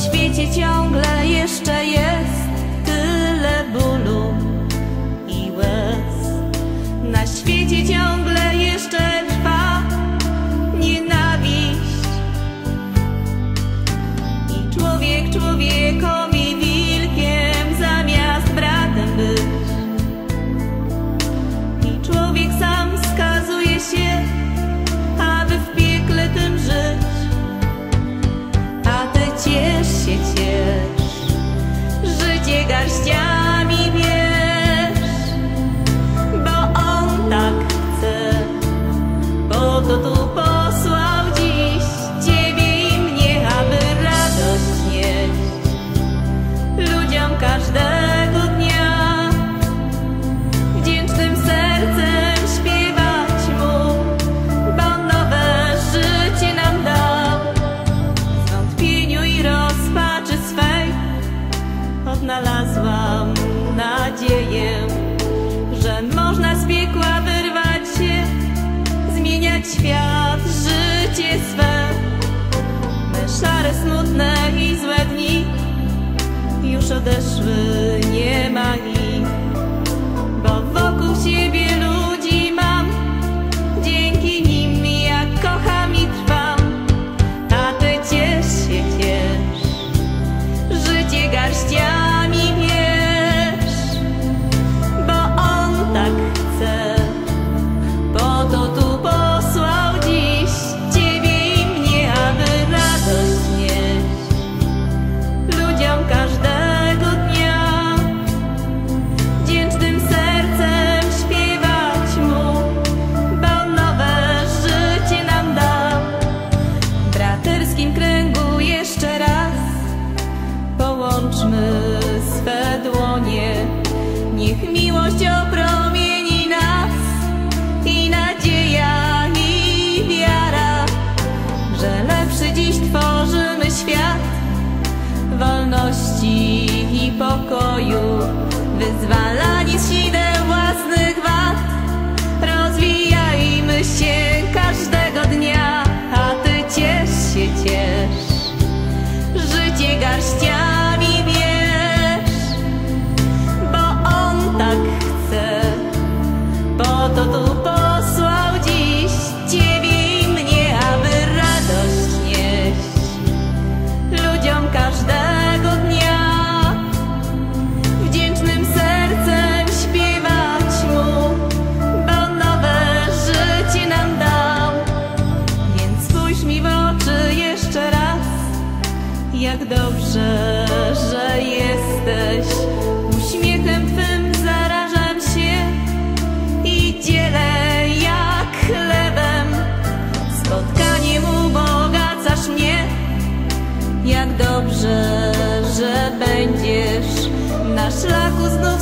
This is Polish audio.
świecie ciągle jeszcze jest tyle bólu i łez. Na świecie ciągle jeszcze trwa nienawiść i człowiek człowiekowi wilkiem zamiast bratem być. I człowiek sam skazuje się, aby w piekle tym żyć. A ty ciesz się, ciesz, życie garściami bierz, bo on tak chce, po to tu posłał dziś ciebie i mnie, aby radość nieść ludziom każdego dnia, wdzięcznym sercem śpiewać mu, bo nowe życie nam dał. W zwątpieniu i rozpaczy swej odnalazłam nadzieję, że można z piekła wyrwać się, zmieniać świat, życie swe. Me szare, smutne i złe dni już odeszły, nie ma ich, bo wokół siebie ludzi mam, dzięki nim ja kocham i trwam. A ty ciesz się, ciesz, życie garściami bierz, bo on tak chce, po to tu posłał dziś ciebie i mnie, aby radość nieść ludziom każdego dnia, wdzięcznym sercem śpiewać mu, bo nowe życie nam dał. W braterskim kręgu jeszcze raz połączmy swe dłonie, niech miłość opromieni nas i nadzieja i wiara, że lepszy dziś tworzymy świat wolności i pokoju, wyzwalani z sideł własnych wad. Rozwijajmy się każdego dnia, a ty ciesz się, ciesz, życie garściami bierz, bo on tak chce, po to tu posłał dziś ciebie i mnie, aby radość nieść ludziom każdego dnia, wdzięcznym sercem śpiewać mu, bo nowe życie nam dał. Więc spójrz mi w oczy jeszcze raz, jak dobrze, że jesteś. Uśmiechem twym zarażam się i dzielę jak chlebem. Spotkaniem ubogacasz mnie, jak dobrze, że będziesz na szlaku znów